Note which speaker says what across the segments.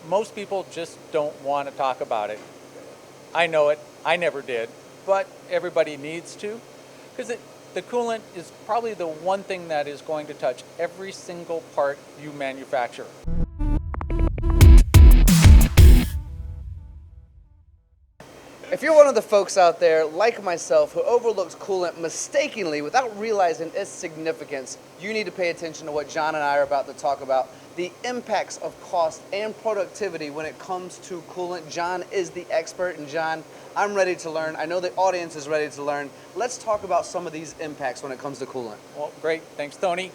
Speaker 1: most people just don't want to talk about it. I know it, I never did, but everybody needs to, because the coolant is probably the one thing that is going to touch every single part you manufacture.
Speaker 2: If you're one of the folks out there, like myself, who overlooks coolant mistakenly without realizing its significance, you need to pay attention to what John and I are about to talk about, the impacts of cost and productivity when it comes to coolant. John is the expert, and John, I'm ready to learn. I know the audience is ready to learn. Let's talk about some of these impacts when it comes to coolant.
Speaker 1: Well, great. Thanks, Tony.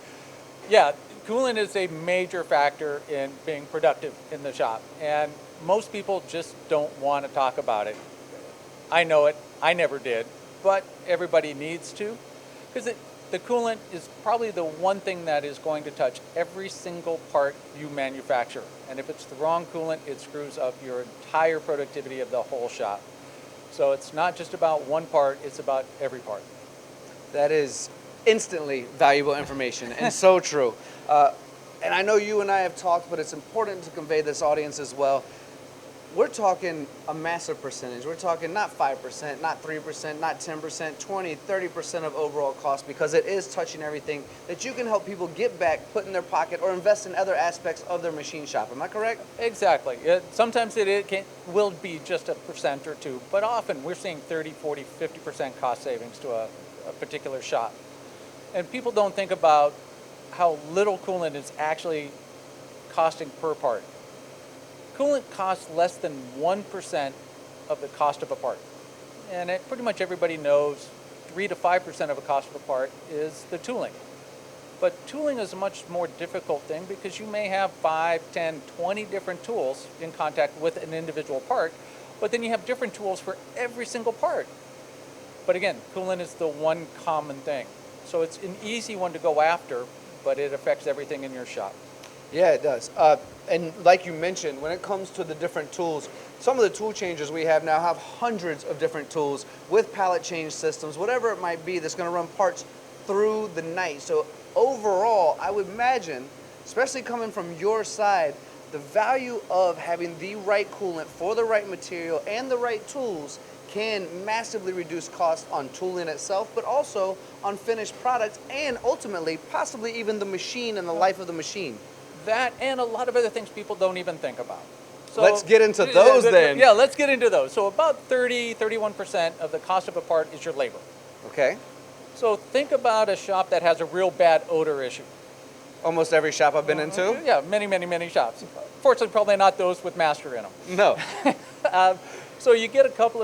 Speaker 1: Yeah, coolant is a major factor in being productive in the shop, and most people just don't want to talk about it. I know it, I never did, but everybody needs to, because the coolant is probably the one thing that is going to touch every single part you manufacture. And if it's the wrong coolant, it screws up your entire productivity of the whole shop. So it's not just about one part, it's about every part.
Speaker 2: That is instantly valuable information and so true. And I know you and I have talked, but it's important to convey this audience as well. We're talking a massive percentage. We're talking not 5%, not 3%, not 10%, 20, 30% of overall cost, because it is touching everything that you can help people get back, put in their pocket, or invest in other aspects of their machine shop. Am I correct?
Speaker 1: Exactly. Sometimes will be just a percent or two, but often we're seeing 30, 40, 50% cost savings to a particular shop. And people don't think about how little coolant is actually costing per part. Coolant costs less than 1% of the cost of a part. And pretty much everybody knows 3 to 5% of the cost of a part is the tooling. But tooling is a much more difficult thing because you may have 5, 10, 20 different tools in contact with an individual part, but then you have different tools for every single part. But again, coolant is the one common thing. So it's an easy one to go after, but it affects everything in your shop.
Speaker 2: Yeah, it does. And like you mentioned, when it comes to the different tools, some of the tool changers we have now have hundreds of different tools with pallet change systems, whatever it might be, that's going to run parts through the night. So overall, I would imagine, especially coming from your side, the value of having the right coolant for the right material and the right tools can massively reduce costs on tooling itself, but also on finished products and ultimately, possibly even the machine and the life of the machine.
Speaker 1: That and a lot of other things people don't even think about. So
Speaker 2: let's get into those then.
Speaker 1: Yeah, let's get into those. So about 30, 31% of the cost of a part is your labor.
Speaker 2: Okay.
Speaker 1: So think about a shop that has a real bad odor issue.
Speaker 2: Almost every shop I've been into?
Speaker 1: Yeah, many shops. Fortunately, probably not those with master in them.
Speaker 2: No.
Speaker 1: So you get a couple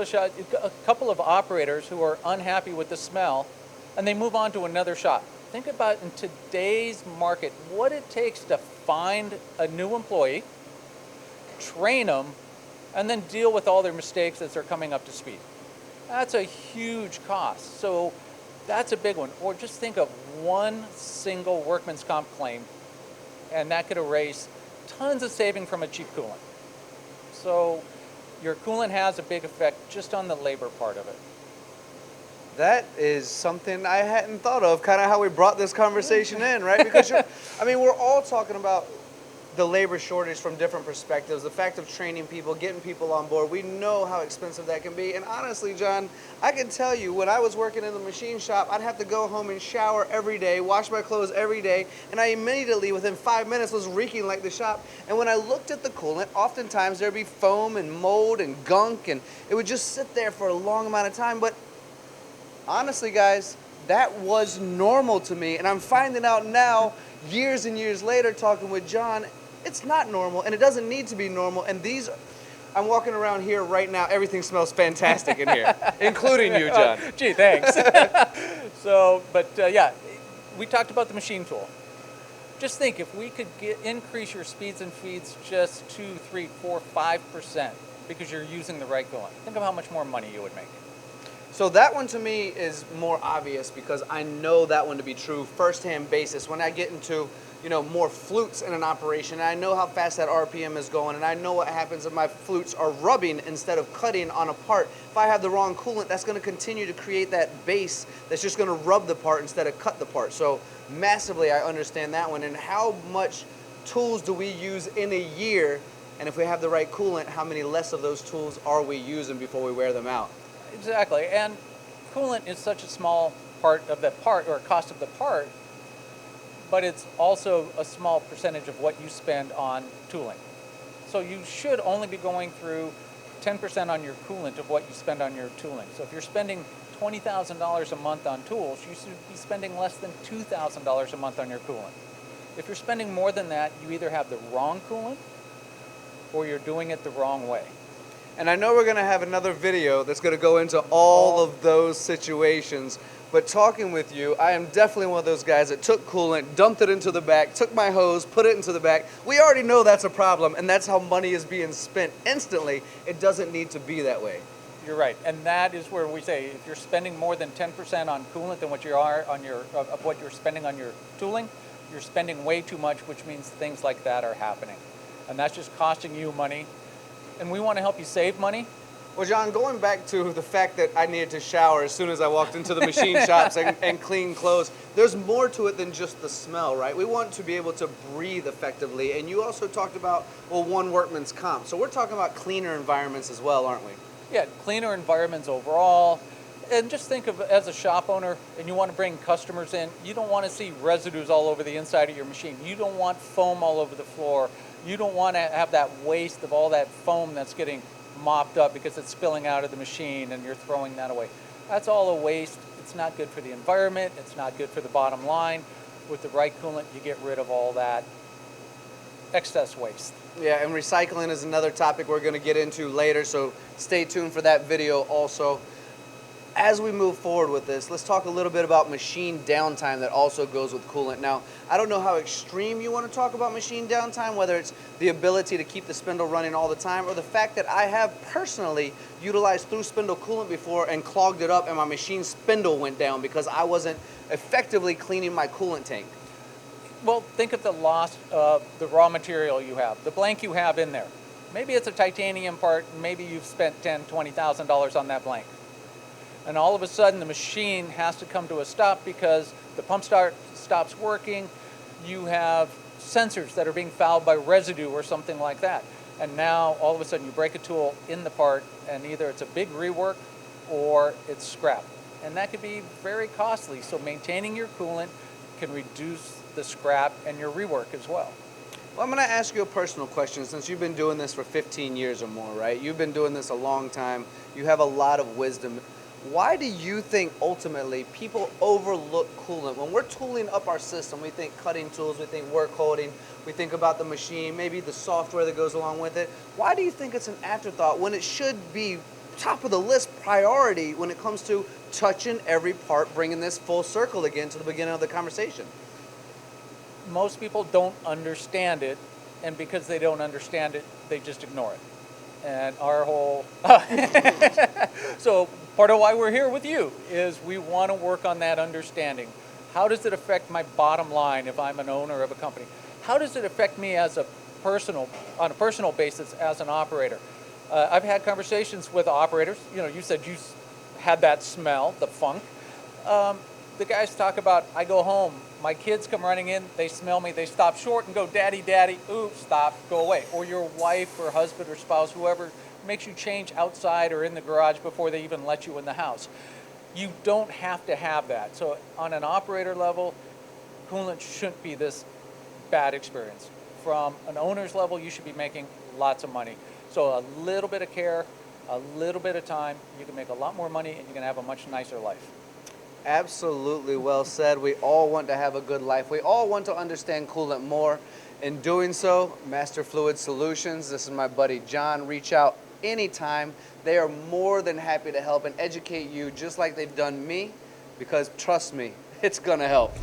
Speaker 1: of operators who are unhappy with the smell, and they move on to another shop. Think about in today's market what it takes to find a new employee, train them, and then deal with all their mistakes as they're coming up to speed. That's a huge cost. So that's a big one. Or just think of one single workman's comp claim, and that could erase tons of saving from a cheap coolant. So your coolant has a big effect just on the labor part of it.
Speaker 2: That is something I hadn't thought of, kind of how we brought this conversation in, right? Because, we're all talking about the labor shortage from different perspectives, the fact of training people, getting people on board. We know how expensive that can be. And honestly, John, I can tell you, when I was working in the machine shop, I'd have to go home and shower every day, wash my clothes every day, and I immediately, within 5 minutes, was reeking like the shop. And when I looked at the coolant, oftentimes there'd be foam and mold and gunk, and it would just sit there for a long amount of time. But honestly, guys, that was normal to me, and I'm finding out now, years and years later, talking with John, it's not normal, and it doesn't need to be normal. And I'm walking around here right now, everything smells fantastic in here, including you, John.
Speaker 1: Gee, thanks. Yeah, we talked about the machine tool. Just think, if we could increase your speeds and feeds just 2, 3, 4, 5% because you're using the right coolant, think of how much more money you would make.
Speaker 2: So that one to me is more obvious because I know that one to be true first-hand basis. When I get into, more flutes in an operation, and I know how fast that RPM is going, and I know what happens if my flutes are rubbing instead of cutting on a part. If I have the wrong coolant, that's going to continue to create that base that's just going to rub the part instead of cut the part. So massively, I understand that one. And how much tools do we use in a year And if we have the right coolant, how many less of those tools are we using before we wear them out?
Speaker 1: Exactly. And coolant is such a small part of the part, or cost of the part, but it's also a small percentage of what you spend on tooling. So you should only be going through 10% on your coolant of what you spend on your tooling. So if you're spending $20,000 a month on tools, you should be spending less than $2,000 a month on your coolant. If you're spending more than that, you either have the wrong coolant or you're doing it the wrong way.
Speaker 2: And I know we're going to have another video that's going to go into all of those situations. But talking with you, I am definitely one of those guys that took coolant, dumped it into the back, took my hose, put it into the back. We already know that's a problem, and that's how money is being spent instantly. It doesn't need to be that way.
Speaker 1: You're right, and that is where we say if you're spending more than 10% on coolant than what you are on your of what you're spending on your tooling, you're spending way too much, which means things like that are happening, and that's just costing you money. And we want to help you save money.
Speaker 2: Well, John, going back to the fact that I needed to shower as soon as I walked into the machine shops and clean clothes, there's more to it than just the smell, right? We want to be able to breathe effectively. And you also talked about, well, one workman's comp. So we're talking about cleaner environments as well, aren't we?
Speaker 1: Yeah, cleaner environments overall. And just think of as a shop owner and you want to bring customers in, you don't want to see residues all over the inside of your machine. You don't want foam all over the floor. You don't want to have that waste of all that foam that's getting mopped up because it's spilling out of the machine and you're throwing that away. That's all a waste. It's not good for the environment. It's not good for the bottom line. With the right coolant, you get rid of all that excess waste.
Speaker 2: Yeah, and recycling is another topic we're going to get into later, so stay tuned for that video also. As we move forward with this, let's talk a little bit about machine downtime that also goes with coolant. Now, I don't know how extreme you want to talk about machine downtime, whether it's the ability to keep the spindle running all the time or the fact that I have personally utilized through spindle coolant before and clogged it up and my machine spindle went down because I wasn't effectively cleaning my coolant tank.
Speaker 1: Well, think of the loss of the raw material you have, the blank you have in there. Maybe it's a titanium part, maybe you've spent $10,000, $20,000 on that blank. And all of a sudden the machine has to come to a stop because the pump stops working. You have sensors that are being fouled by residue or something like that. And now all of a sudden you break a tool in the part and either it's a big rework or it's scrap. And that could be very costly. So maintaining your coolant can reduce the scrap and your rework as well.
Speaker 2: Well, I'm going to ask you a personal question since you've been doing this for 15 years or more, right? You've been doing this a long time. You have a lot of wisdom. Why do you think ultimately people overlook coolant? When we're tooling up our system, we think cutting tools, we think work holding, we think about the machine, maybe the software that goes along with it. Why do you think it's an afterthought when it should be top of the list priority when it comes to touching every part, bringing this full circle again to the beginning of the conversation?
Speaker 1: Most people don't understand it, and because they don't understand it, they just ignore it. And our whole so part of why we're here with you is we want to work on that understanding. How does it affect my bottom line if I'm an owner of a company? How does it affect me on a personal basis as an operator? I've had conversations with operators. You know, you said you had that smell, the funk. The guys talk about, I go home, my kids come running in, they smell me, they stop short and go, daddy, daddy, ooh, stop, go away. Or your wife or husband or spouse, whoever, makes you change outside or in the garage before they even let you in the house. You don't have to have that. So on an operator level, coolant shouldn't be this bad experience. From an owner's level, you should be making lots of money. So a little bit of care, a little bit of time, you can make a lot more money and you can have a much nicer life.
Speaker 2: Absolutely well said. We all want to have a good life. We all want to understand coolant more. In doing so, Master Fluid Solutions, this is my buddy John. Reach out anytime. They are more than happy to help and educate you just like they've done me, because trust me, it's gonna help.